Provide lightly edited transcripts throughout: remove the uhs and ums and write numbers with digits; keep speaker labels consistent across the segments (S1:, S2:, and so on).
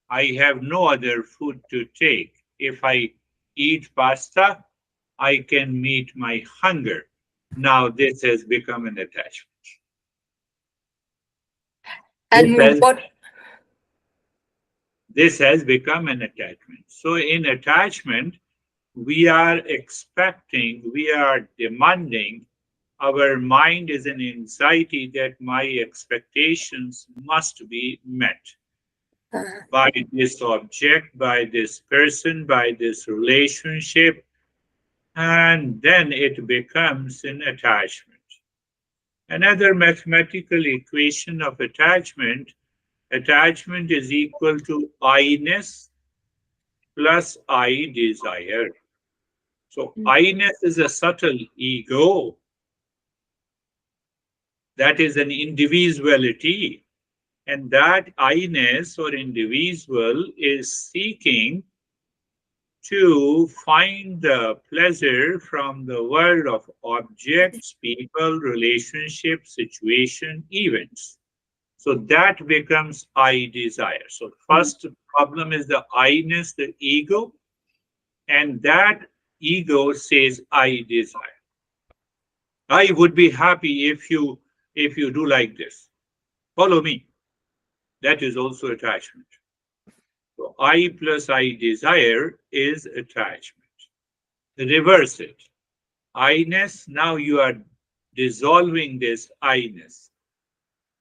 S1: I have no other food to take. If I eat pasta, I can meet my hunger. Now this has become an attachment. This
S2: And
S1: has
S2: what?
S1: this has become an attachment. So in attachment, we are expecting, we are demanding, our mind is an anxiety that my expectations must be met
S2: uh,
S1: by this object, by this person, by this relationship, and then it becomes an attachment. Another mathematical equation of attachment is equal to I-ness plus I desire. So I-ness is a subtle ego, that is an individuality, and that I-ness or individual is seeking to find the pleasure from the world of objects, people, relationships, situation, events. So that becomes I desire. So first problem is the I-ness, the ego, and that ego says I desire. I would be happy if you do like this. Follow me. That is also attachment. So I plus I desire is attachment. Reverse it. I-ness, now you are dissolving this I-ness.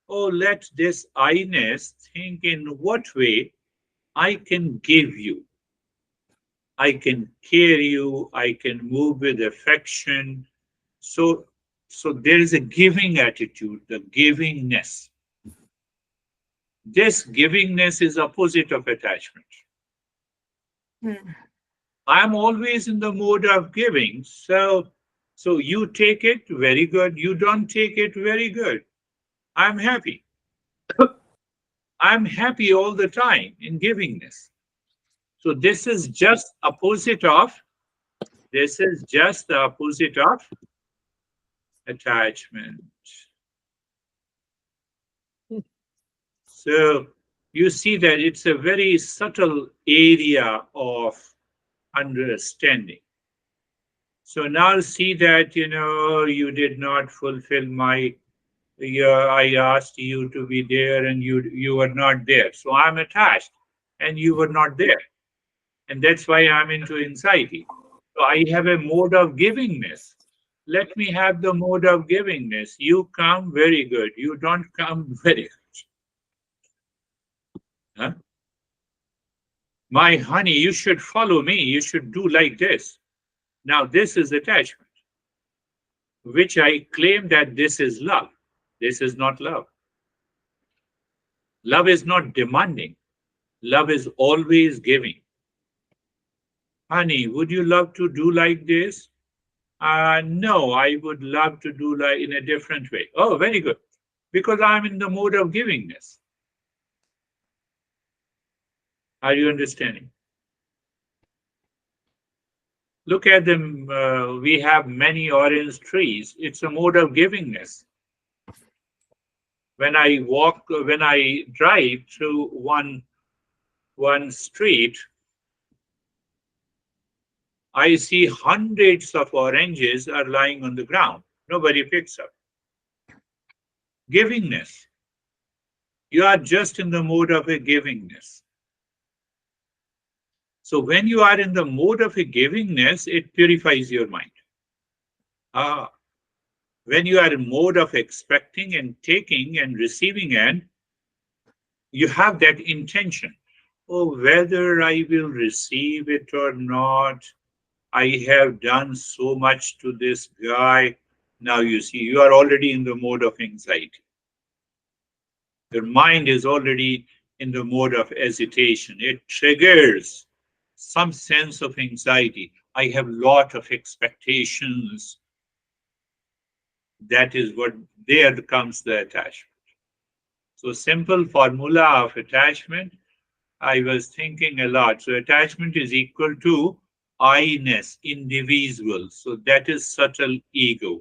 S1: Oh, let this I-ness think in what way I can give you. I can care you, I can move with affection. So, so there is a giving attitude, the givingness. This givingness is opposite of attachment.
S2: mm,
S1: I'm always in the mode of giving. So you take it, very good. You don't take it, very good. I'm happy. I'm happy all the time in givingness. So this is just the opposite of attachment. So you see that it's a very subtle area of understanding. So now see that you did not fulfill my. Yeah, I asked you to be there and you were not there. So I'm attached and you were not there. And that's why I'm into anxiety. So I have a mode of givingness. Let me have the mode of givingness. You come, very good. You don't come, very good. Huh? My honey, you should follow me. You should do like this. Now, this is attachment, which I claim that this is love. This is not love. Love is not demanding. Love is always giving. Honey, would you love to do like this? No, I would love to do like in a different way. Oh, very good. Because I'm in the mode of givingness. Are you understanding? Look at them. We have many orange trees. It's a mode of givingness. When I drive through one street, I see hundreds of oranges are lying on the ground. Nobody picks up. Givingness. You are just in the mode of a givingness. So when you are in the mode of a givingness, it purifies your mind. Ah, when you are in mode of expecting and taking and receiving, and you have that intention. Oh, whether I will receive it or not, I have done so much to this guy. Now you see, you are already in the mode of anxiety. Your mind is already in the mode of hesitation. It triggers some sense of anxiety. I have lot of expectations. That is what there comes the attachment. So simple formula of attachment. I was thinking a lot. So attachment is equal to I-ness, individual. So that is subtle ego.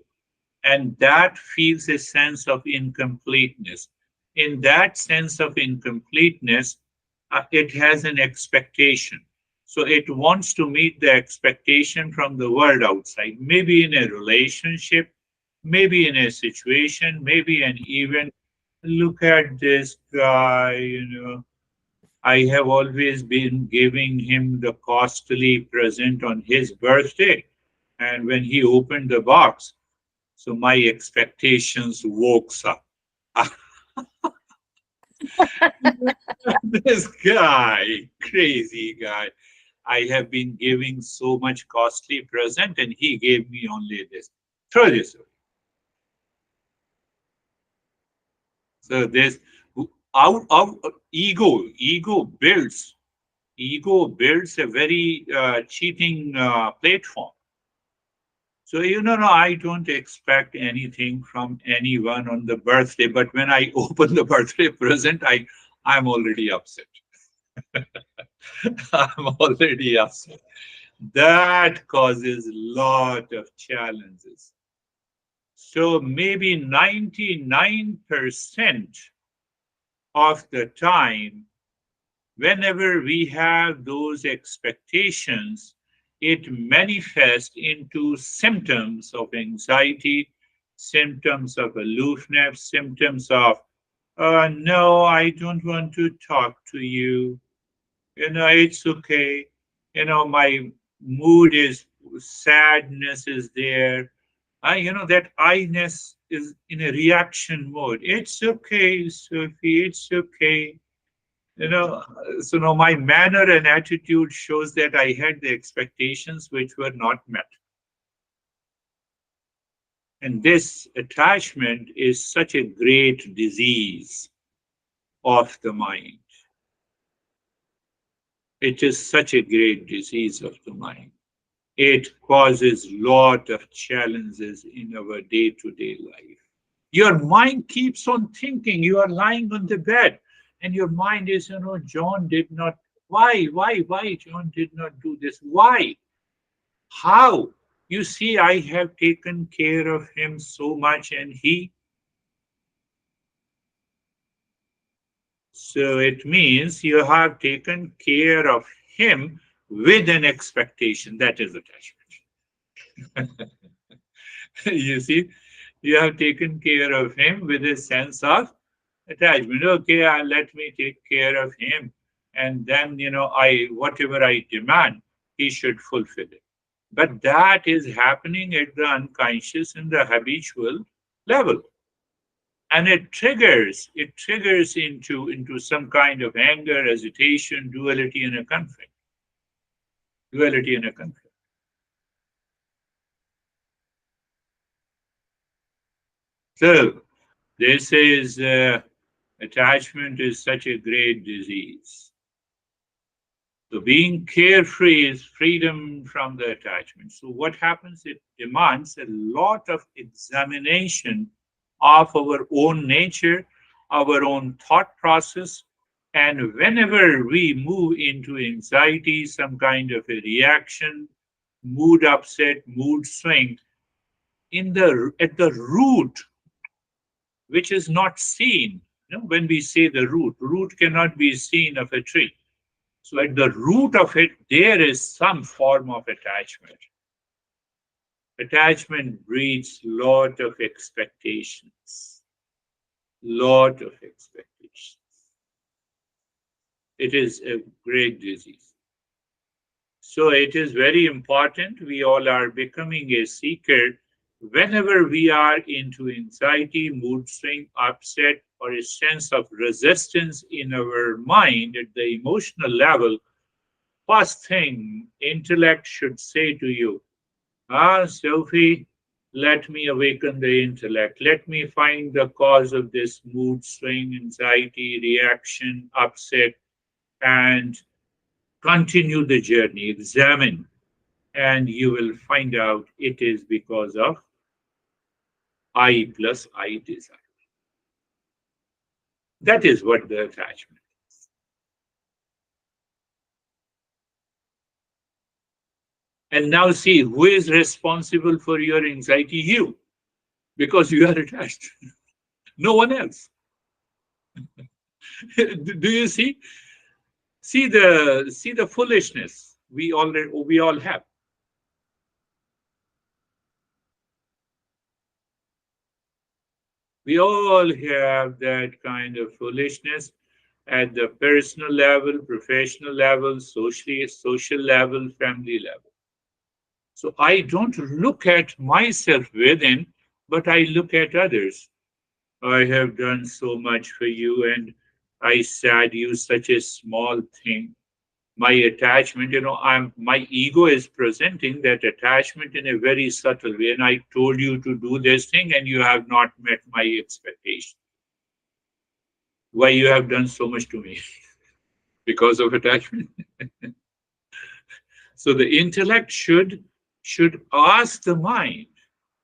S1: And that feels a sense of incompleteness. In that sense of incompleteness, it has an expectation. So it wants to meet the expectation from the world outside, maybe in a relationship, maybe in a situation, maybe an event. Look at this guy, I have always been giving him the costly present on his birthday. And when he opened the box, so my expectations woke up. This guy, crazy guy. I have been giving so much costly present, and he gave me only this. Throw this away. So this out ego builds a very cheating platform. So no, I don't expect anything from anyone on the birthday, but when I open the birthday present, I'm already upset. I'm already upset. That causes lot of challenges. So maybe 99% of the time, whenever we have those expectations, it manifests into symptoms of anxiety, symptoms of aloofness, symptoms of, no, I don't want to talk to you. It's okay. My mood is, sadness is there. That I-ness is in a reaction mode. It's okay, Sophie, it's okay. You know, so now my manner and attitude shows that I had the expectations which were not met. And this attachment is such a great disease of the mind. It is such a great disease of the mind. It causes lot of challenges in our day-to-day life. Your mind keeps on thinking. You are lying on the bed, and your mind is, John did not. Why? John did not do this. Why? How? You see, I have taken care of him so much, and he. So it means you have taken care of him with an expectation. That is attachment. You see, you have taken care of him with a sense of attachment. Okay, let me take care of him, and then I whatever I demand, he should fulfill it. But that is happening at the unconscious and the habitual level, and it triggers into some kind of anger, hesitation, duality and a conflict. So this is attachment is such a great disease. So being carefree is freedom from the attachment. So what happens? It demands a lot of examination of our own nature, our own thought process. And whenever we move into anxiety, some kind of a reaction, mood upset, mood swing, at the root, which is not seen. When we say the root cannot be seen of a tree. So at the root of it, there is some form of attachment. Attachment breeds lot of expectations. Lot of expectations. It is a great disease. So it is very important. We all are becoming a seeker. Whenever we are into anxiety, mood swing, upset, or a sense of resistance in our mind at the emotional level, first thing intellect should say to you, Sophie, let me awaken the intellect. Let me find the cause of this mood swing, anxiety, reaction, upset, and continue the journey. Examine, and you will find out it is because of I plus I desire. That is what the attachment. And now see who is responsible for your anxiety? You, because you are attached. No one else. Do you see? See the foolishness we all have. We all have that kind of foolishness at the personal level, professional level, social level, family level. So I don't look at myself within, but I look at others. I have done so much for you, and I said you such a small thing. My attachment, my ego is presenting that attachment in a very subtle way. And I told you to do this thing, and you have not met my expectation. Why you have done so much to me? Because of attachment. So the intellect should ask the mind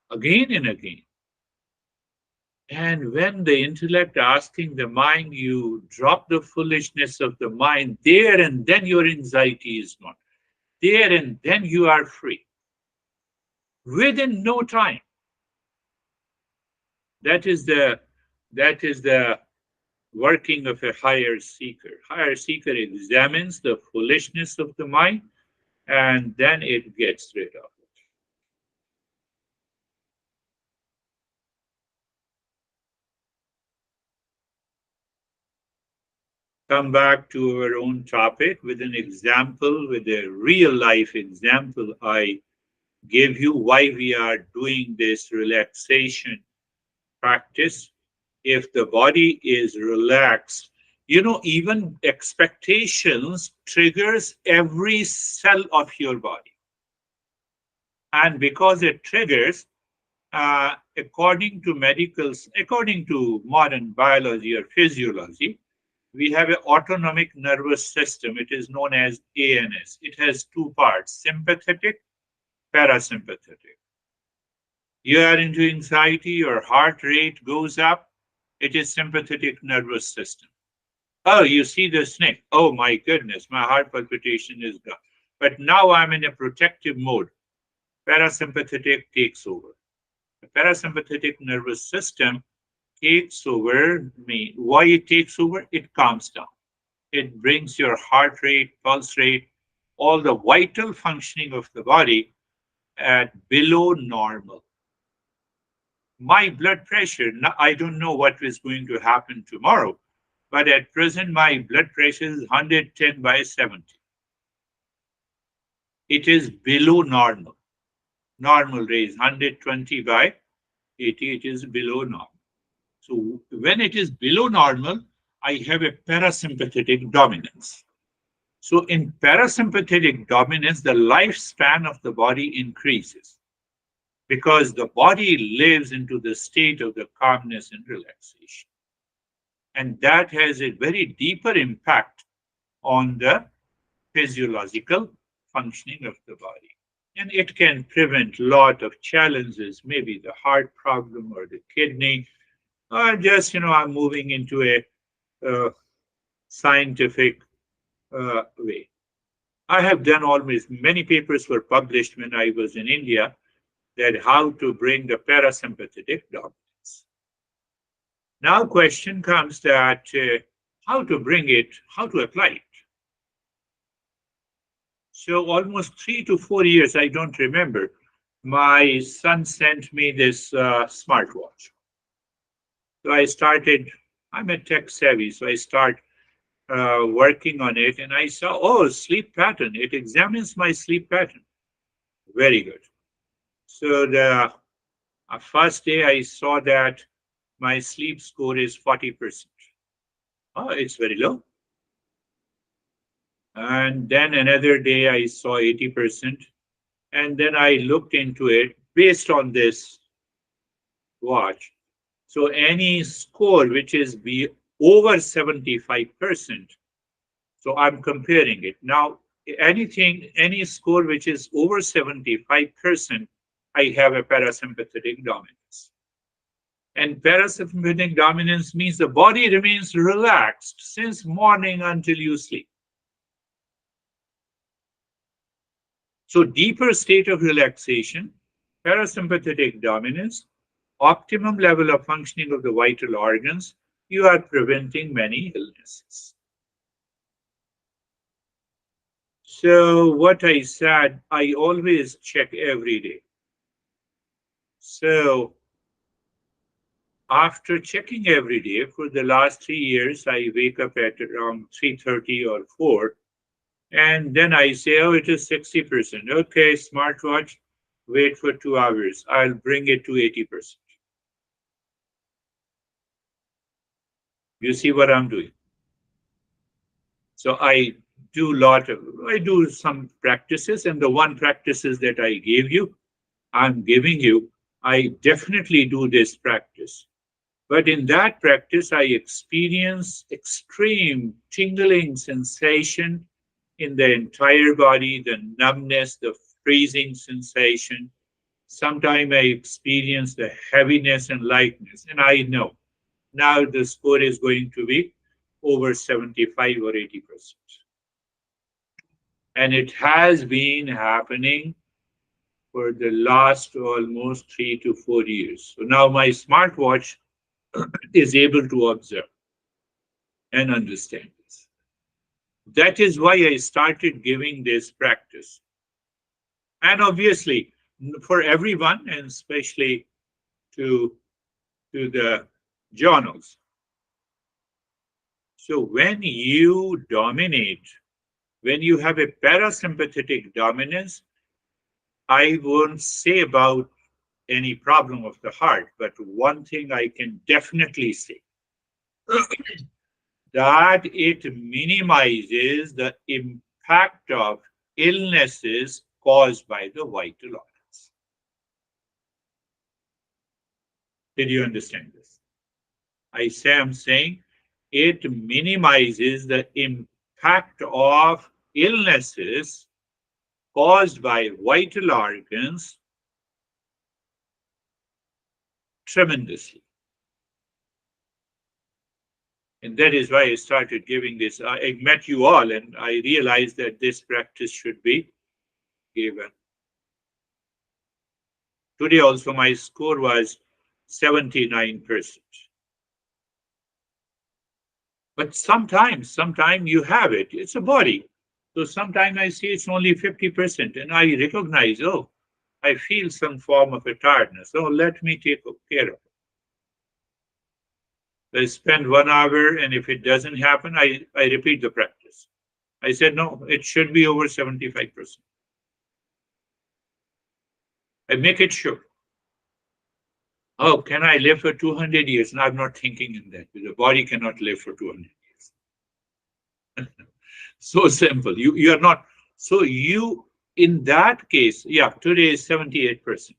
S1: again and again. And when the intellect asking the mind, you drop the foolishness of the mind, there and then your anxiety is gone. There and then you are free. Within no time. That is the working of a higher seeker. Higher seeker examines the foolishness of the mind and then it gets rid of it. Come back to our own topic with an example, with a real life example. I gave you why we are doing this relaxation practice. If the body is relaxed, even expectations triggers every cell of your body. And because it triggers, according to modern biology or physiology, we have an autonomic nervous system. It is known as ANS. It has two parts, sympathetic, parasympathetic. You are into anxiety, your heart rate goes up. It is sympathetic nervous system. Oh, you see the snake. Oh my goodness, my heart palpitation is gone. But now I'm in a protective mode. Parasympathetic takes over. The parasympathetic nervous system takes over me. Why it takes over? It calms down. It brings your heart rate, pulse rate, all the vital functioning of the body at below normal. My blood pressure, I don't know what is going to happen tomorrow, but at present, my blood pressure is 110 by 70. It is below normal. Normal range, 120 by 80, it is below normal. So when it is below normal, I have a parasympathetic dominance. So in parasympathetic dominance, the lifespan of the body increases because the body lives into the state of the calmness and relaxation. And that has a very deeper impact on the physiological functioning of the body. And it can prevent a lot of challenges, maybe the heart problem or the kidney, or just, I'm moving into a scientific way. I have done always, many papers were published when I was in India that how to bring the parasympathetic dominance. Now question comes that how to bring it, how to apply it. So almost 3 to 4 years, I don't remember, my son sent me this smartwatch. So I started, I'm a tech savvy, so I start working on it and I saw, oh, sleep pattern. It examines my sleep pattern. Very good. So the first day I saw that my sleep score is 40%. Oh, it's very low. And then another day I saw 80%. And then I looked into it based on this watch. So any score which is be over 75%. So I'm comparing it. Now, any score which is over 75%, I have a parasympathetic dominance. And parasympathetic dominance means the body remains relaxed since morning until you sleep. So deeper state of relaxation, parasympathetic dominance, optimum level of functioning of the vital organs, you are preventing many illnesses. So what I said, I always check every day. So after checking every day for the last 3 years, I wake up at around 3:30 or 4, and then I say, oh, it is 60%. Okay, smartwatch, wait for 2 hours. I'll bring it to 80%. You see what I'm doing? So I do some practices, and the one practices that I gave you, I'm giving you, I definitely do this practice. But in that practice, I experience extreme tingling sensation in the entire body, the numbness, the freezing sensation. Sometimes I experience the heaviness and lightness, and I know now the score is going to be over 75 or 80%. And it has been happening for the last almost 3 to 4 years. So now my smartwatch is able to observe and understand this. That is why I started giving this practice. And obviously, for everyone, and especially to, to the journals. So when you dominate, when you have a parasympathetic dominance, I won't say about any problem of the heart, but one thing I can definitely say that it minimizes the impact of illnesses caused by the vital organs. Did you understand this? I'm saying it minimizes the impact of illnesses caused by vital organs tremendously. And that is why I started giving this. I met you all and I realized that this practice should be given. Today also my score was 79%. But sometimes you have it. It's a body. So sometimes I see it's only 50% and I recognize, oh, I feel some form of a tiredness. So let me take care of it. I spend 1 hour and if it doesn't happen, I repeat the practice. I said, no, it should be over 75%. I make it sure. Oh, can I live for 200 years? And I'm not thinking in that. The body cannot live for 200 years. So simple. You are not. So you, in that case, yeah, today is 78%.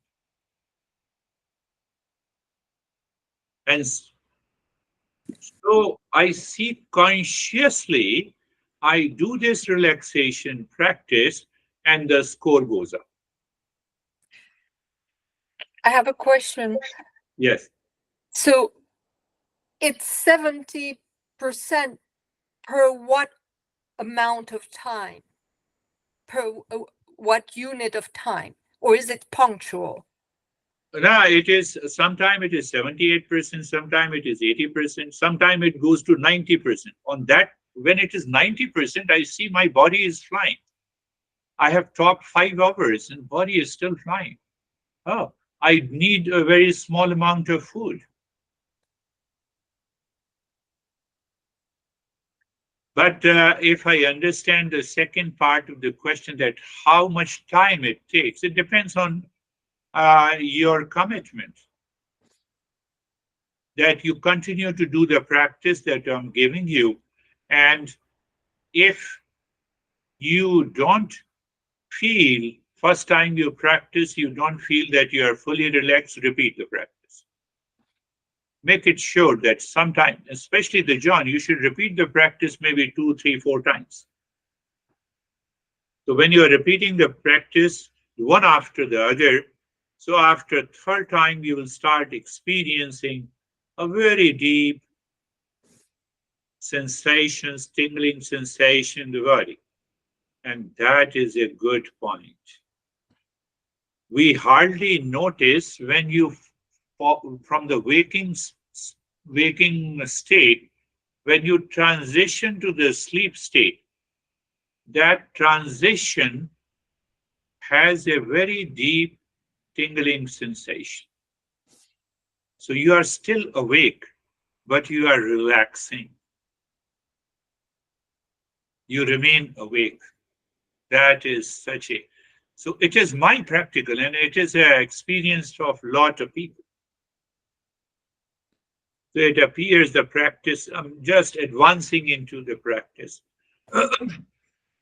S1: And so I see consciously, I do this relaxation practice and the score goes up.
S2: I have a question.
S1: Yes.
S2: So it's 70% per what amount of time? Per what unit of time? Or is it punctual?
S1: No, it is sometimes it is 78%, sometimes it is 80%, sometimes it goes to 90%. On that, when it is 90%, I see my body is flying. I have talked 5 hours and body is still flying. Oh, I need a very small amount of food. But if I understand the second part of the question, that how much time it takes, it depends on your commitment. That you continue to do the practice that I'm giving you. And if you don't feel, first time you practice, you don't feel that you are fully relaxed, repeat the practice. Make it sure that sometime, especially the John, you should repeat the practice maybe 2, 3, 4 times. So when you are repeating the practice one after the other, so after third time, you will start experiencing a very deep sensations, tingling sensation in the body. And that is a good point. We hardly notice when you from the waking state, when you transition to the sleep state, that transition has a very deep tingling sensation. So you are still awake, but you are relaxing. You remain awake. That is such a, so it is my practical, and it is an experience of lot of people. So it appears the practice, I'm just advancing into the practice.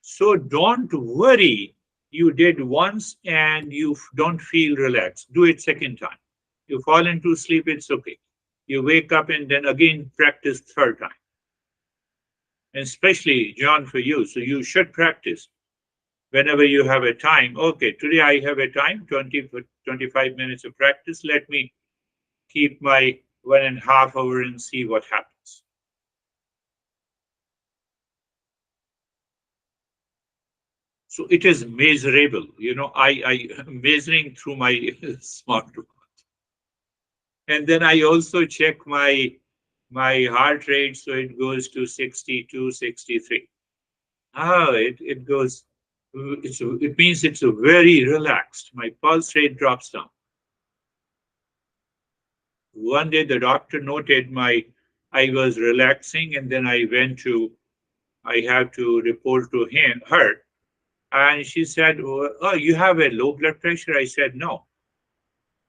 S1: So don't worry. You did once and you don't feel relaxed. Do it second time. You fall into sleep, it's okay. You wake up and then again practice third time. And especially, John, for you. So you should practice whenever you have a time. Okay, today I have a time, 20 for 25 minutes of practice. Let me keep my 1.5 hours and see what happens. So it is measurable. I measuring through my smartphone. And then I also check my heart rate, so it goes to 62, 63. It goes, it means it's a very relaxed. My pulse rate drops down. One day the doctor noted I was relaxing, and then I have to report to her. And she said, oh, you have a low blood pressure? I said, no.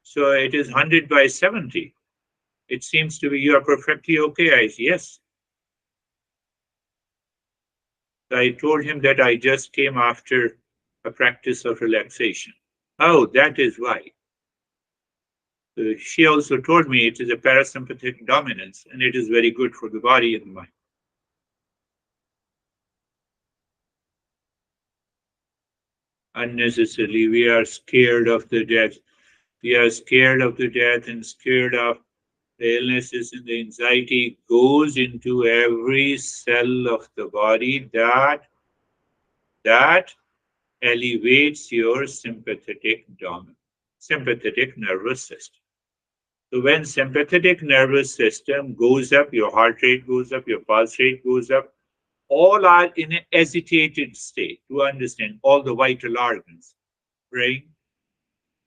S1: So it is 100/70. It seems to be you are perfectly okay. I said, yes. I told him that I just came after a practice of relaxation. Oh, that is why. She also told me it is a parasympathetic dominance, and it is very good for the body and the mind. Unnecessarily, we are scared of the death. We are scared of the death and scared of the illnesses, and the anxiety goes into every cell of the body that elevates your sympathetic nervous system. So when sympathetic nervous system goes up, your heart rate goes up, your pulse rate goes up, all are in an agitated state. To understand all the vital organs, brain,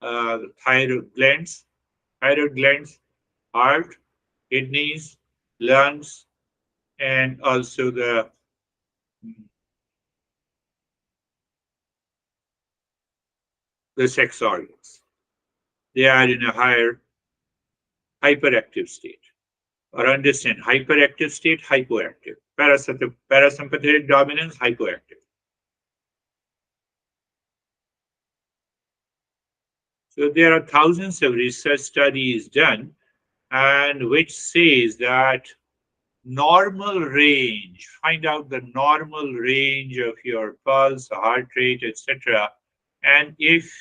S1: thyroid glands, heart, kidneys, lungs, and also the sex organs. They are in a higher hyperactive state. Or understand hyperactive state, hypoactive. Parasympathetic dominance, hypoactive. So there are thousands of research studies done, and which says that normal range, find out the normal range of your pulse, heart rate, etc. And if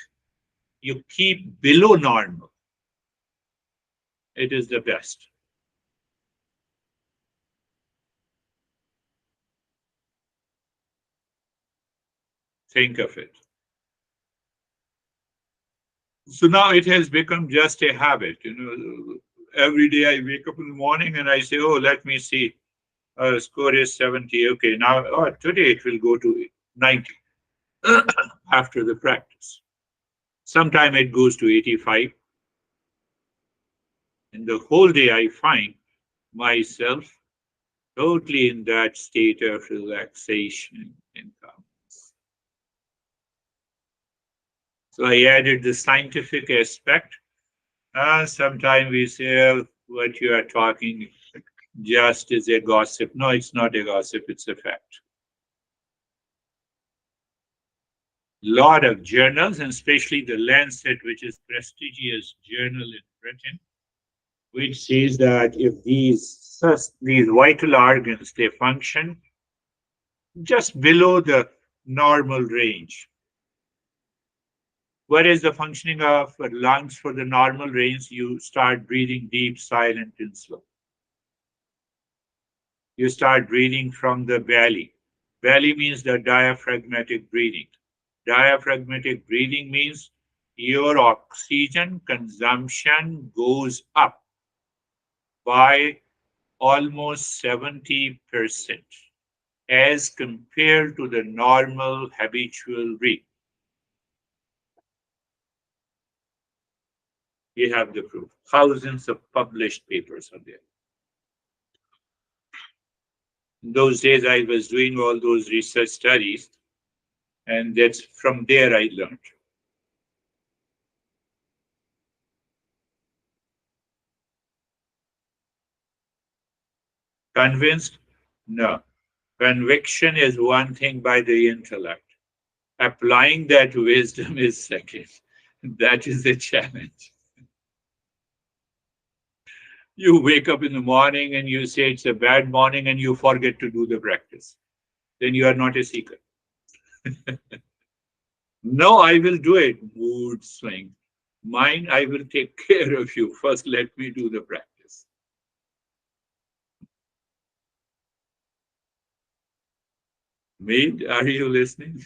S1: you keep below normal, it is the best. Think of it. So now it has become just a habit. Every day I wake up in the morning and I say, oh, let me see. Score is 70. Okay, now today it will go to 90 after the practice. Sometime it goes to 85. And the whole day I find myself totally in that state of relaxation and calmness. So I added the scientific aspect. Sometimes we say, what you are talking just is a gossip. No, it's not a gossip, it's a fact. Lot of journals, and especially the Lancet, which is prestigious journal in Britain, which says that if these vital organs they function just below the normal range. What is the functioning of lungs for the normal range? You start breathing deep, silent, and slow. You start breathing from the belly. Belly means the diaphragmatic breathing. Diaphragmatic breathing means your oxygen consumption goes up by almost 70%. as compared to the normal habitual breath. You have the proof. Thousands of published papers are there. In those days, I was doing all those research studies, and that's from there I learned. Convinced? No. Conviction is one thing by the intellect. Applying that wisdom is second. That is the challenge. You wake up in the morning and you say it's a bad morning and you forget to do the practice. Then you are not a seeker. No, I will do it. Mood swing. Mine, I will take care of you. First, let me do the practice. Maid, are you listening?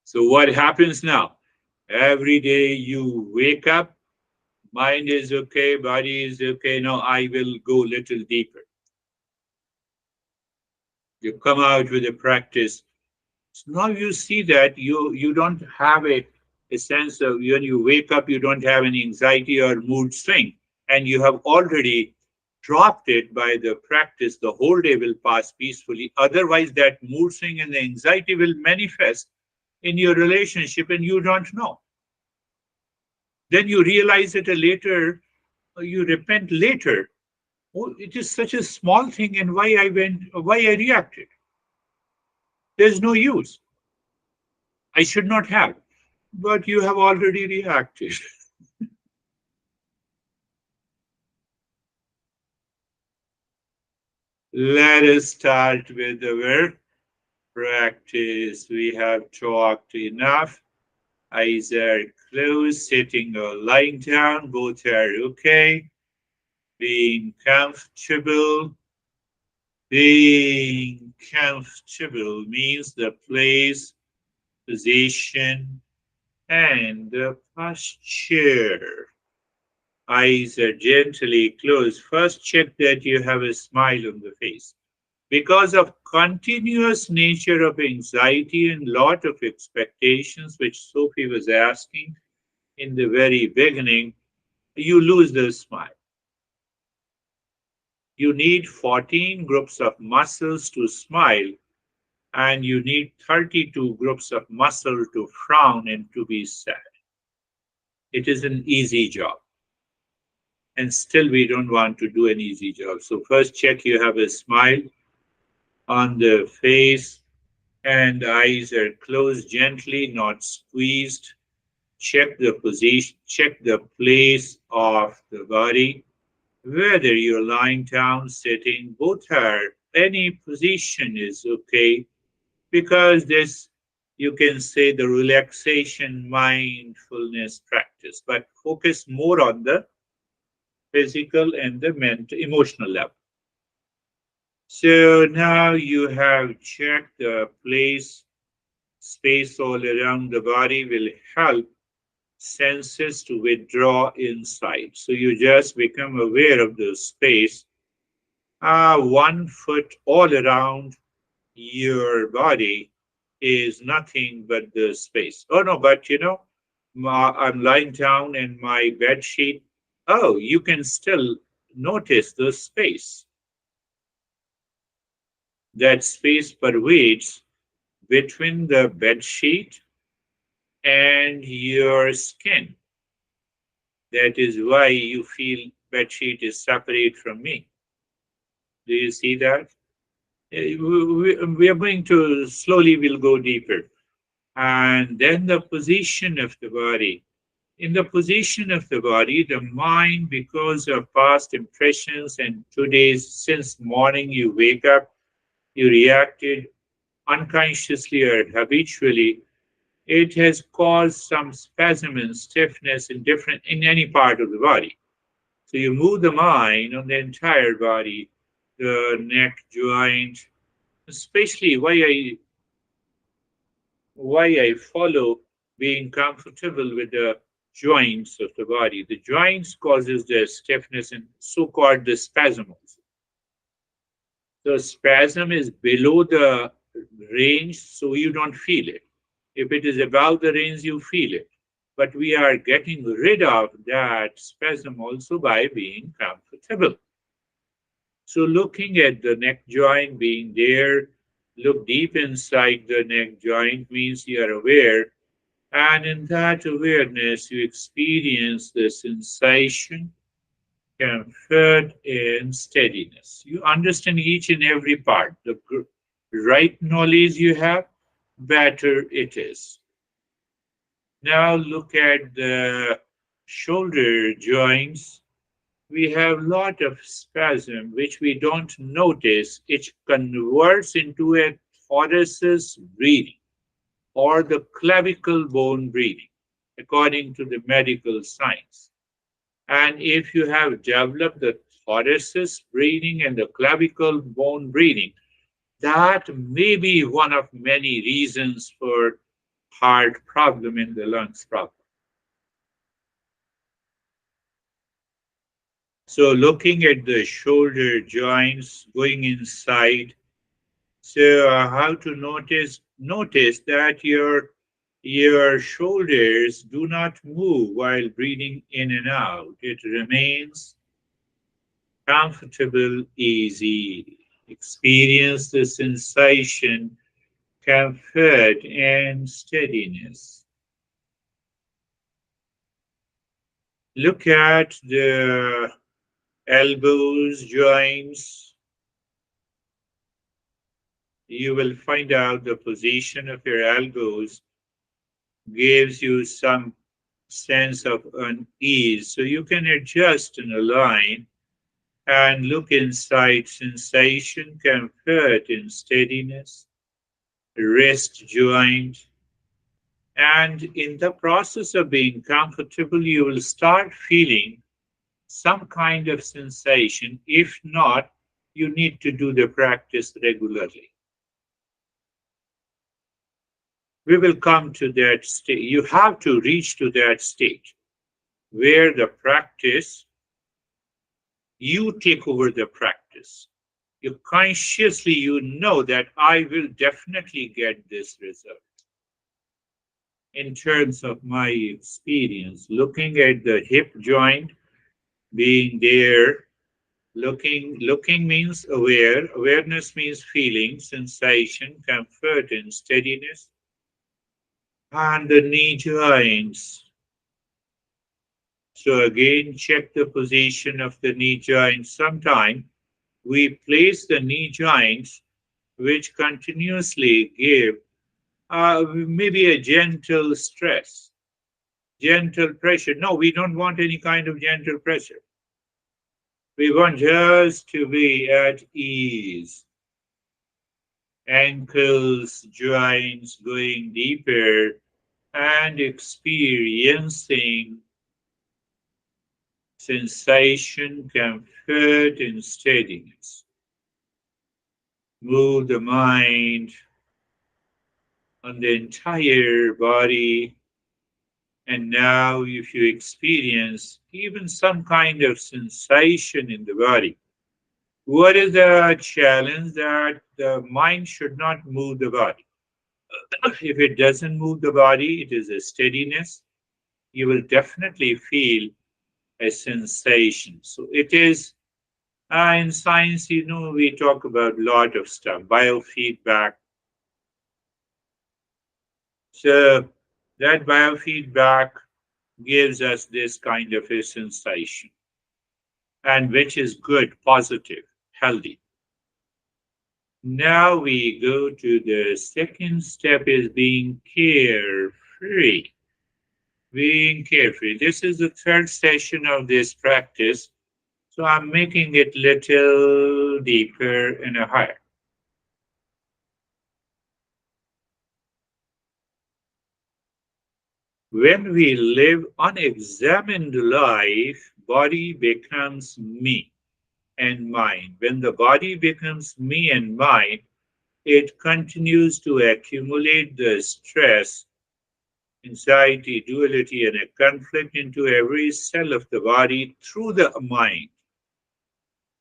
S1: So, what happens now? Every day you wake up, mind is okay, body is okay. Now, I will go little deeper. You come out with a practice. So now you see that you don't have a sense of when you wake up, you don't have any anxiety or mood swing, and you have already dropped it by the practice. The whole day will pass peacefully. Otherwise, that mood swing and the anxiety will manifest in your relationship, and you don't know. Then you realize it a later, you repent later. Oh, it is such a small thing, and why I reacted. There's no use. I should not have. But you have already reacted. Let us start with our practice. We have talked enough. Eyes are closed, sitting or lying down. Both are okay. Being comfortable. Being comfortable means the place, position, and the posture. Eyes are gently closed. First, check that you have a smile on the face. Because of continuous nature of anxiety and lot of expectations, which Sophie was asking in the very beginning, you lose the smile. You need 14 groups of muscles to smile, and you need 32 groups of muscle to frown and to be sad. It is an easy job. And still, we don't want to do an easy job. So, first, check you have a smile on the face, and eyes are closed gently, not squeezed. Check the position, check the place of the body, whether you're lying down, sitting, both are, any position is okay, because this, you can say, the relaxation mindfulness practice, but focus more on the physical and the mental, emotional level. So now you have checked the place, space all around the body will help senses to withdraw inside. So you just become aware of the space, 1 foot all around your body is nothing but the space. Oh no, but I'm lying down in my bed sheet. Oh, you can still notice the space. That space pervades between the bed sheet and your skin. That is why you feel bed sheet is separate from me. Do you see that? We are going to slowly, we'll go deeper. And then the position of the body. In the position of the body, the mind, because of past impressions and today's, since morning you wake up, you reacted unconsciously or habitually, it has caused some spasm and stiffness in any part of the body. So you move the mind on the entire body, the neck joint, especially why I follow being comfortable with the joints of the body. The joints causes the stiffness and so-called the spasm also. The spasm is below the range, so you don't feel it. If it is above the range, you feel it. But we are getting rid of that spasm also by being comfortable. So looking at the neck joint being there, look deep inside the neck joint means you are aware. And in that awareness, you experience the sensation, comfort, and steadiness. You understand each and every part. The right knowledge you have, better it is. Now look at the shoulder joints. We have lot of spasm which we don't notice. It converts into a thoracic breathing or the clavicle bone breathing, according to the medical science. And if you have developed the thoracic breathing and the clavicle bone breathing, that may be one of many reasons for heart problem and the lungs problem. So looking at the shoulder joints going inside, so how to notice that your shoulders do not move while breathing in and out. It remains comfortable, easy. Experience the sensation, comfort, and steadiness. Look at the elbows, joints. You will find out the position of your elbows gives you some sense of unease. So you can adjust and align and look inside sensation, comfort, and steadiness, wrist joint. And in the process of being comfortable, you will start feeling some kind of sensation. If not, you need to do the practice regularly. We will come to that state. You have to reach to that state where the practice, you take over the practice. You consciously, you know that I will definitely get this result. In terms of my experience, looking at the hip joint being there, looking means aware, awareness means feeling, sensation, comfort, and steadiness. And the knee joints. So again, check the position of the knee joints. Sometimes we place the knee joints which continuously give maybe a gentle stress, gentle pressure. No, we don't want any kind of gentle pressure. We want just to be at ease. Ankles, joints going deeper and experiencing sensation, comfort, and steadiness. Move the mind on the entire body. And now, if you experience even some kind of sensation in the body, what is the challenge? That the mind should not move the body. If it doesn't move the body, it is a steadiness. You will definitely feel a sensation. So it is, in science, we talk about a lot of stuff, biofeedback. So that biofeedback gives us this kind of a sensation, and which is good, positive, healthy. Now we go to the second step is being carefree. Being carefree. This is the third session of this practice. So I'm making it little deeper and higher. When we live unexamined life, body becomes me and mine. When the body becomes me and mine, it continues to accumulate the stress anxiety, duality, and a conflict into every cell of the body through the mind,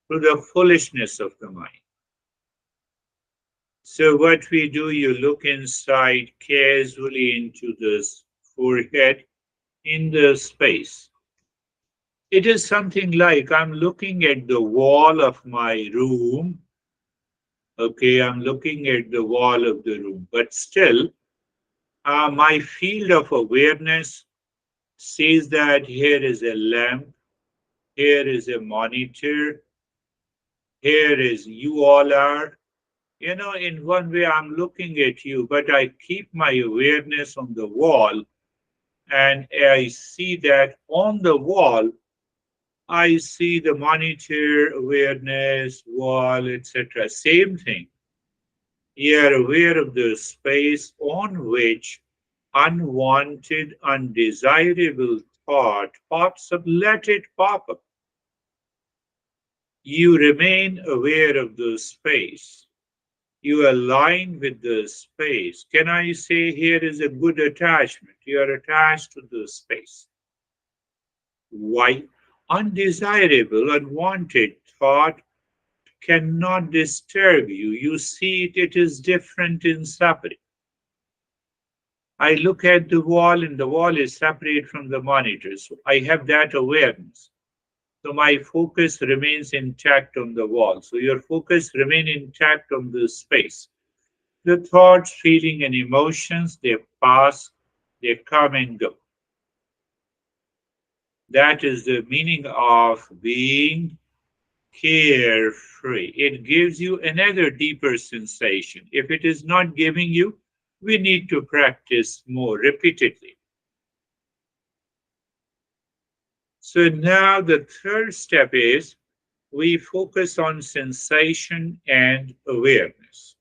S1: through the foolishness of the mind. So, what we do, you look inside casually into this forehead in the space. It is something like I'm looking at the wall of my room. Okay, I'm looking at the wall of the room, but still, my field of awareness says that here is a lamp, here is a monitor, here is you all are. In one way, I'm looking at you, but I keep my awareness on the wall, and I see that on the wall, I see the monitor, awareness, wall, etc. Same thing. You are aware of the space on which unwanted, undesirable thought pops up. Let it pop up. You remain aware of the space. You align with the space. Can I say here is a good attachment? You are attached to the space. Why? Undesirable, unwanted thought cannot disturb you. You see it, it is different in separate. I look at the wall and the wall is separate from the monitor. So I have that awareness. So my focus remains intact on the wall. So your focus remains intact on the space. The thoughts, feeling, and emotions, they pass, they come and go. That is the meaning of being carefree. It gives you another deeper sensation. If it is not giving you, we need to practice more repeatedly. So now the third step is we focus on sensation and awareness.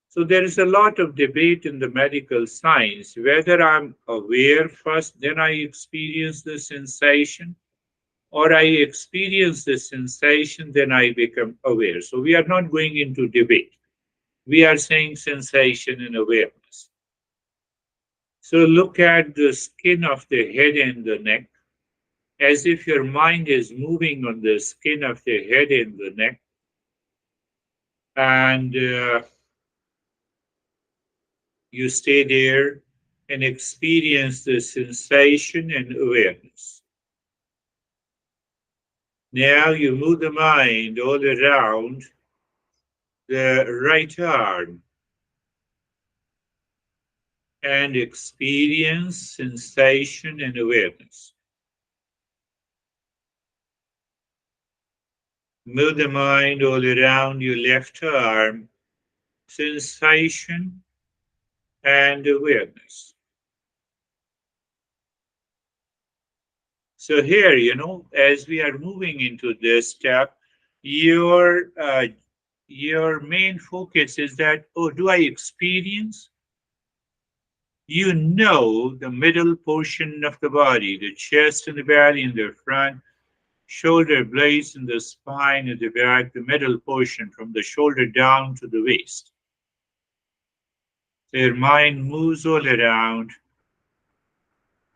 S1: So there is a lot of debate in the medical science whether I'm aware first, then I experience the sensation, or I experience the sensation, then I become aware. So we are not going into debate. We are saying sensation and awareness. So look at the skin of the head and the neck as if your mind is moving on the skin of the head and the neck. And you stay there and experience the sensation and awareness. Now you move the mind all around the right arm and experience sensation and awareness. Move the mind all around your left arm, sensation and awareness. So here, as we are moving into this step, your main focus is that, oh, do I experience? You know the middle portion of the body, the chest and the belly in the front, shoulder blades in the spine at the back, the middle portion from the shoulder down to the waist. So your mind moves all around.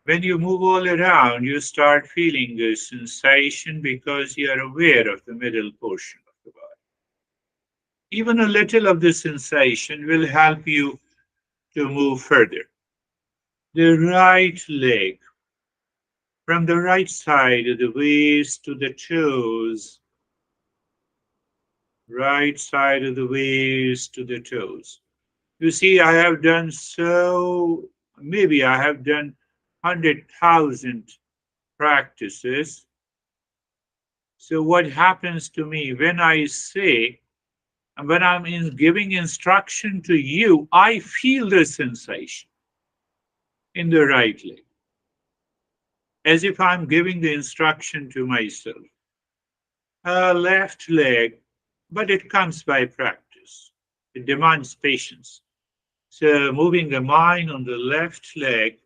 S1: When you move all around, you start feeling the sensation because you are aware of the middle portion of the body. Even a little of the sensation will help you to move further. The right leg, from the right side of the waist to the toes, right side of the waist to the toes. You see, I have done so, maybe I have done 100,000 practices. So what happens to me when I say, and when I'm giving instruction to you, I feel the sensation in the right leg, as if I'm giving the instruction to myself. Left leg, but it comes by practice. It demands patience. So moving the mind on the left leg.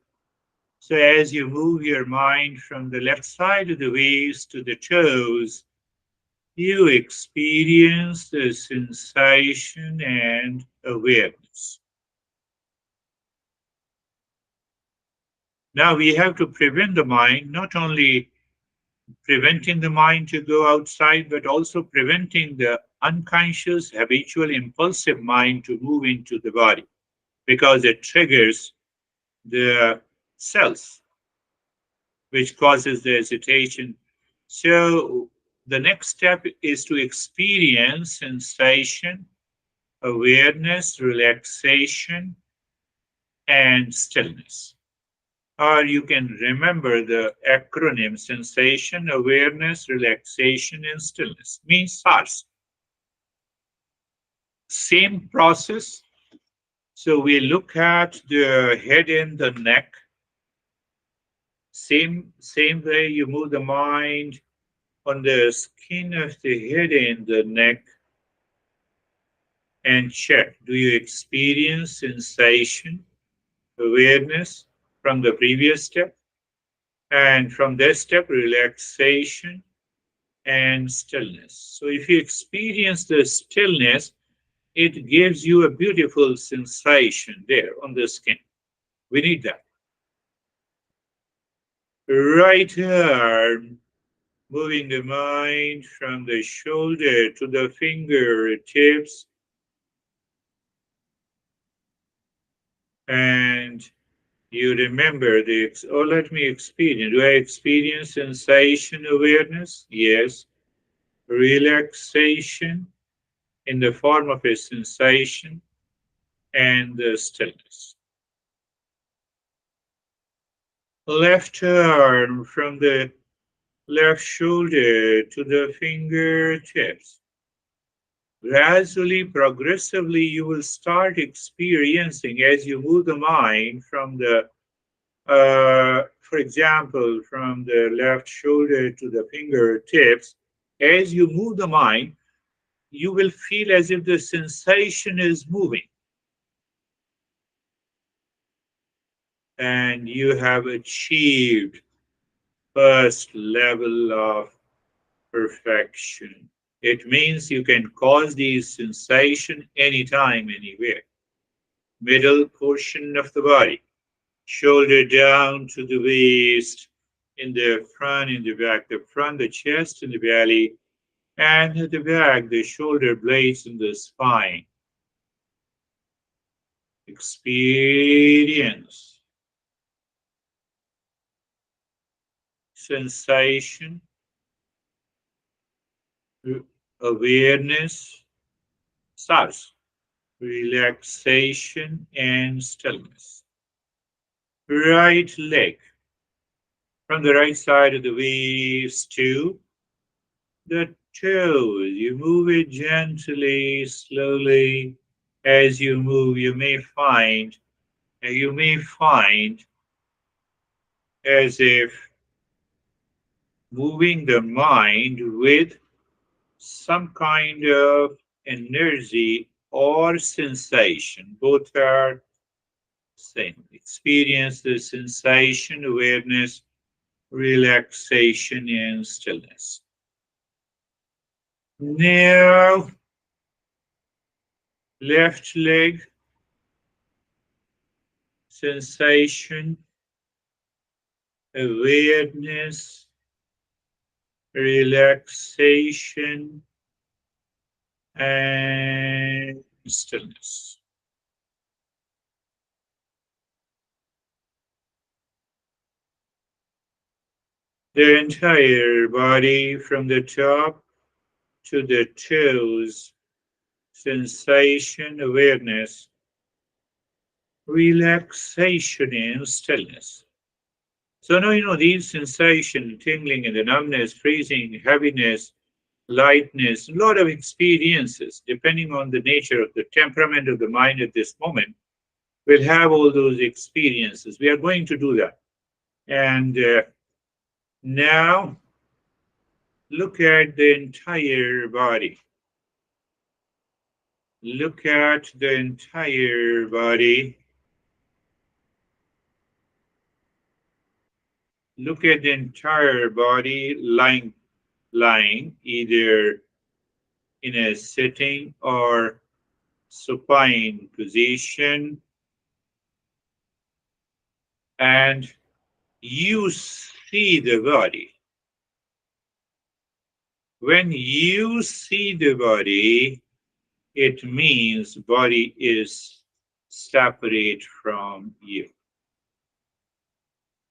S1: So as you move your mind from the left side of the waist to the toes, you experience the sensation and awareness. Now we have to prevent the mind, not only preventing the mind to go outside, but also preventing the unconscious, habitual, impulsive mind to move into the body because it triggers the cells, which causes the hesitation. So the next step is to experience sensation, awareness, relaxation, and stillness. Or you can remember the acronym sensation, awareness, relaxation, and stillness. Means SARS. Same process. So we look at the head and the neck. Same way you move the mind on the skin of the head and the neck and check. Do you experience sensation, awareness from the previous step? And from this step, relaxation and stillness. So if you experience the stillness, it gives you a beautiful sensation there on the skin. We need that. Right arm, moving the mind from the shoulder to the fingertips, and you remember let me experience. Do I experience sensation awareness? Yes. Relaxation in the form of a sensation and the stillness. Left arm from the left shoulder to the fingertips. Gradually, progressively, you will start experiencing as you move the mind from for example, from the left shoulder to the fingertips. As you move the mind, you will feel as if the sensation is moving and you have achieved first level of perfection. It means you can cause these sensation anytime, anywhere. Middle portion of the body, shoulder down to the waist, in the front, in the back, the front, the chest, and the belly, and at the back, the shoulder blades and the spine. Experience sensation, awareness, SARS, relaxation, and stillness. Right leg from the right side of the waist to the toes. You move it gently, slowly. As you move, you may find as if moving the mind with some kind of energy or sensation. Both are same. Experience the sensation, awareness, relaxation, and stillness. Now, left leg, sensation, awareness, relaxation, and stillness. The entire body from the top to the toes, sensation, awareness, relaxation, and stillness. So now you know these sensations, tingling and the numbness, freezing, heaviness, lightness, a lot of experiences, depending on the nature of the temperament of the mind at this moment, will have all those experiences. We are going to do that. And now look at the entire body. Look at the entire body. Look at the entire body lying either in a sitting or supine position, and you see the body. When you see the body, it means body is separate from you.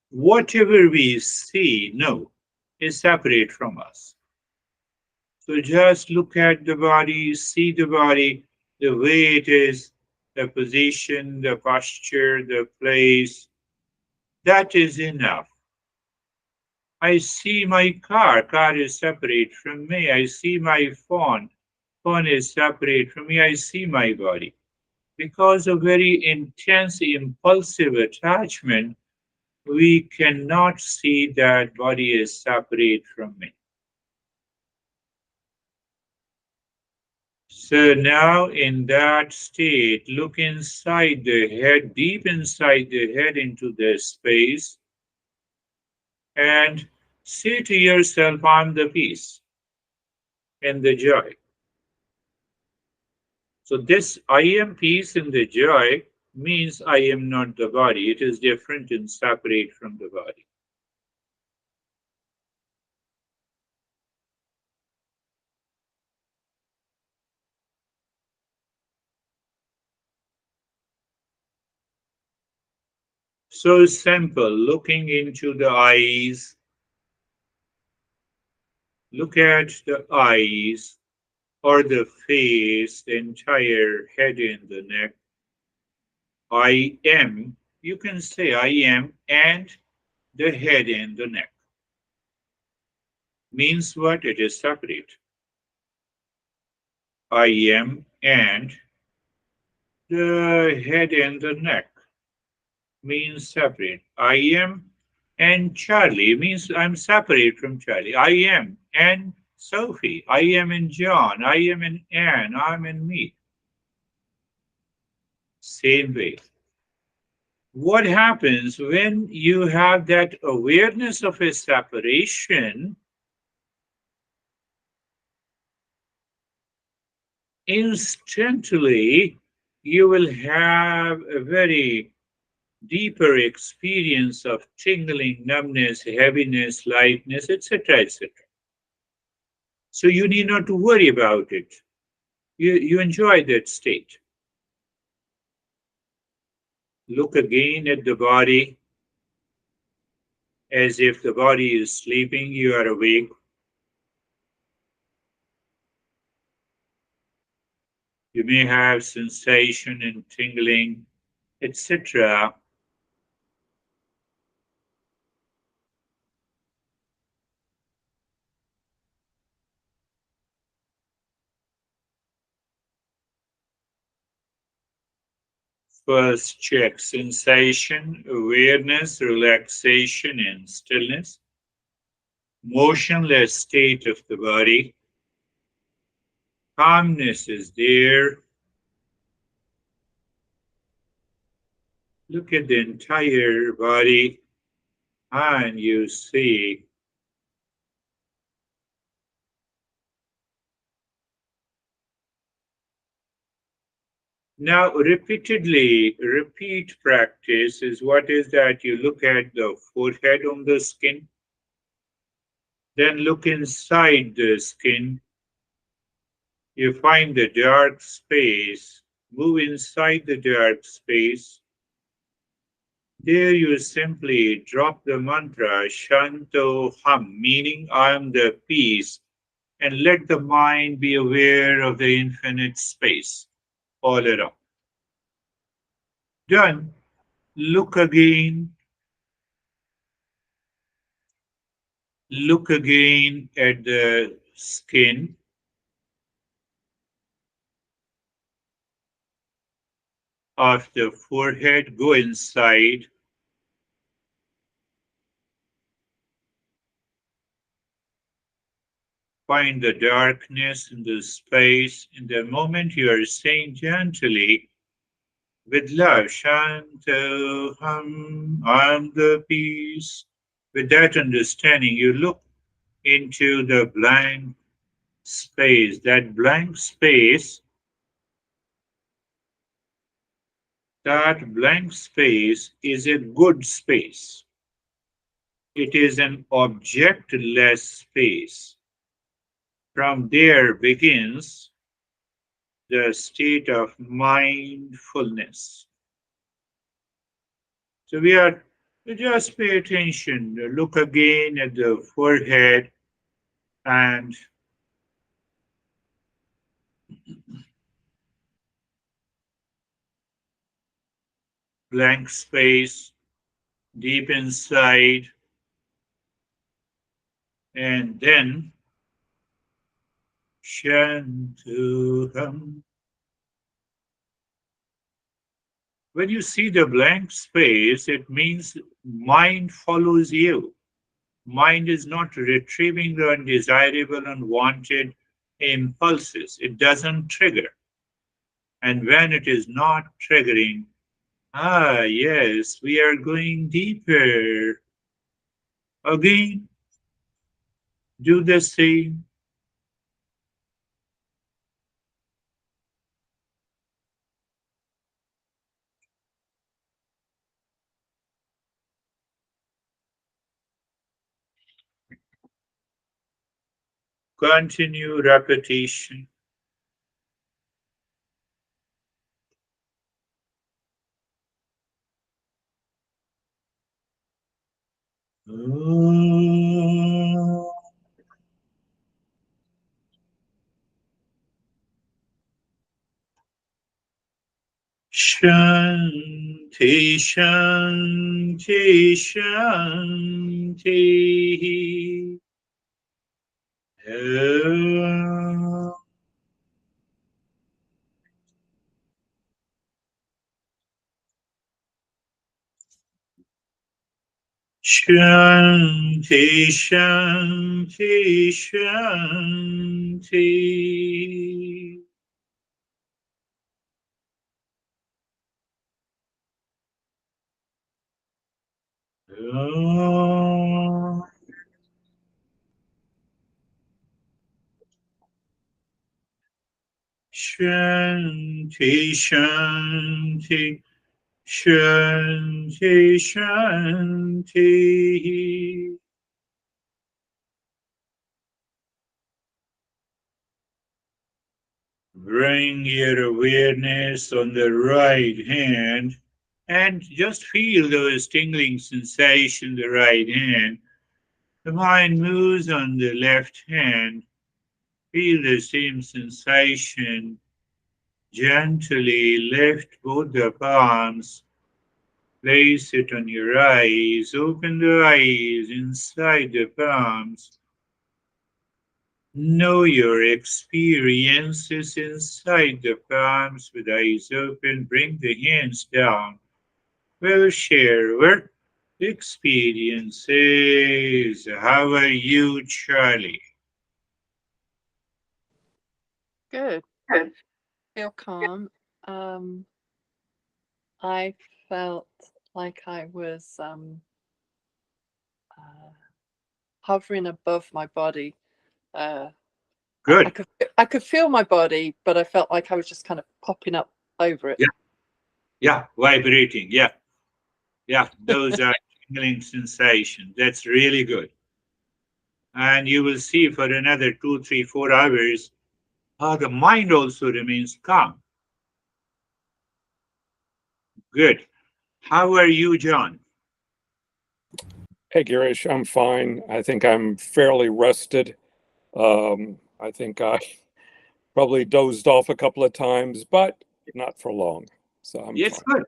S1: Whatever we see, no, is separate from us. So just look at the body, see the body, the way it is, the position, the posture, the place. That is enough. I see my car is separate from me. I see my phone is separate from me. I see my body. Because of very intense impulsive attachment, we cannot see that body is separate from me. So now in that state, look inside the head, deep inside the head into the space, and say to yourself, I'm the peace and the joy. So this I am peace and the joy means I am not the body. It is different and separate from the body. So simple, looking into the eyes, look at the eyes or the face, the entire head and the neck. I am, you can say I am, and the head and the neck. Means what? It is separate. I am and the head and the neck means separate. I am and Charlie means I'm separate from Charlie. I am and Sophie. I am in John. I am in Anne. I'm in me. Same way. What happens when you have that awareness of a separation? Instantly, you will have a very deeper experience of tingling, numbness, heaviness, lightness, etc., etc. So you need not to worry about it. You enjoy that state. Look again at the body as if the body is sleeping, you are awake. You may have sensation and tingling, etc. First, check sensation, awareness, relaxation, and stillness. Motionless state of the body. Calmness is there. Look at the entire body and you see. Now, repeatedly, repeat practice is what is that you look at the forehead on the skin, then look inside the skin. You find the dark space, move inside the dark space. There you simply drop the mantra Shanto Ham, meaning I am the peace, and let the mind be aware of the infinite space all around. Done. Look again. Look again at the skin of the forehead. Go inside. Find the darkness in the space. In the moment you are saying gently, with love, Shanto Ham, I'm the peace. With that understanding, you look into the blank space. That blank space is a good space. It is an objectless space. From there begins the state of mindfulness. So we just pay attention, look again at the forehead and blank space deep inside, and then Shantuham. When you see the blank space, it means mind follows you. Mind is not retrieving the undesirable, unwanted impulses. It doesn't trigger. And when it is not triggering, yes, we are going deeper. Again, do the same. Continue repetition. Shanti, Shanti, Shanti. Om. Shanti, Shanti, Shanti. Om. Shanti, Shanti, Shanti, Shanti. Bring your awareness on the right hand and just feel those tingling sensations in the right hand. The mind moves on the left hand. Feel the same sensation. Gently lift both the palms. Place it on your eyes. Open the eyes inside the palms. Know your experiences inside the palms with eyes open. Bring the hands down. We'll share our experiences. How are you, Charlie?
S2: Good. Feel calm. I felt like I was hovering above my body.
S1: Good.
S2: I could feel my body, but I felt like I was just kind of popping up over it.
S1: Yeah. Yeah. Vibrating. Yeah. Yeah. Those are tingling sensations. That's really good. And you will see for another 2, 3, 4 hours, the mind also remains calm. Good. How are you, John?
S3: Hey, Girish, I'm fine. I think I'm fairly rested. I think I probably dozed off a couple of times, but not for long. So I'm
S1: Yes,
S3: fine.
S1: good.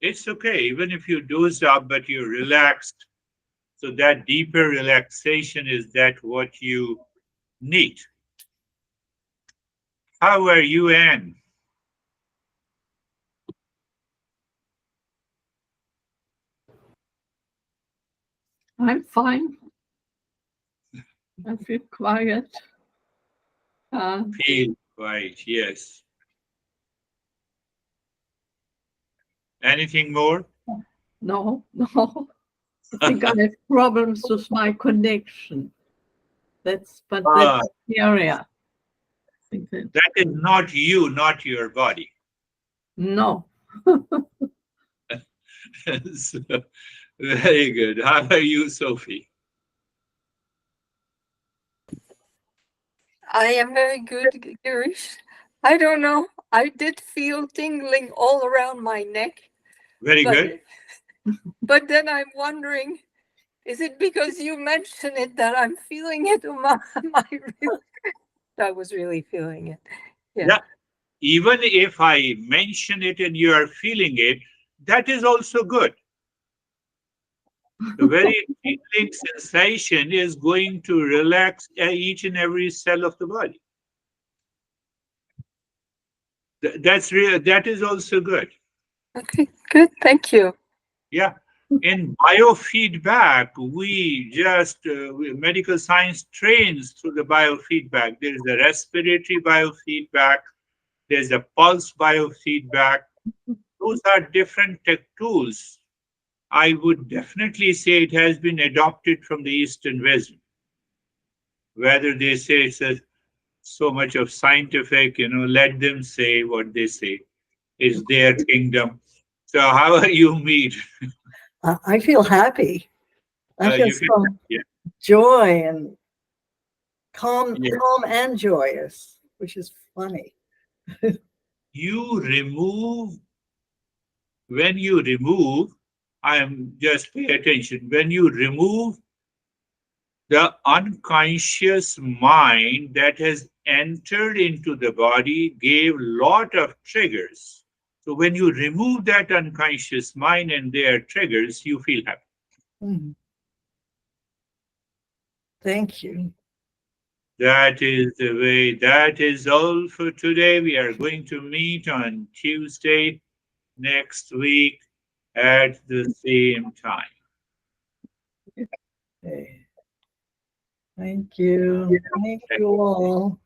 S1: It's okay. Even if you dozed up, but you're relaxed. So that deeper relaxation is that what you need. How are you, Anne?
S4: I'm fine. I feel quiet.
S1: Feel quiet, yes. Anything more?
S4: No, no. I think I have problems with my connection. That's
S1: Ah,
S4: the area. I think
S1: that is not you, not your body.
S4: no.
S1: So, Very good. How are you, Sophie?
S5: I am very good, Girish. I don't know. I did feel tingling all around my neck.
S1: Very
S5: but,
S1: good.
S5: But then I'm wondering, is it because you mentioned it that I'm feeling it on my wrist? I was really feeling it.
S1: Yeah. Even if I mention it and you are feeling it, that is also good. The very tingling sensation is going to relax each and every cell of the body. That's real. That is also good.
S5: Okay, good. Thank you.
S1: Yeah. In biofeedback, medical science trains through the biofeedback. There is a respiratory biofeedback. There's a pulse biofeedback. Those are different tech tools. I would definitely say it has been adopted from the Eastern wisdom. Whether they say so much of scientific, let them say what they say. It's their kingdom. So how are you, Meet?
S4: I feel happy. I feel
S1: You can,
S4: some
S1: yeah.
S4: joy and calm,
S1: Yeah.
S4: calm and joyous, which is funny.
S1: When you remove, I'm just pay attention. When you remove the unconscious mind that has entered into the body, gave lot of triggers. So when you remove that unconscious mind and their triggers, you feel happy.
S4: Mhm. Thank you.
S1: That is the way. That is all for today. We are going to meet on Tuesday next week at the same time.
S4: Okay. Thank you. Thank you all.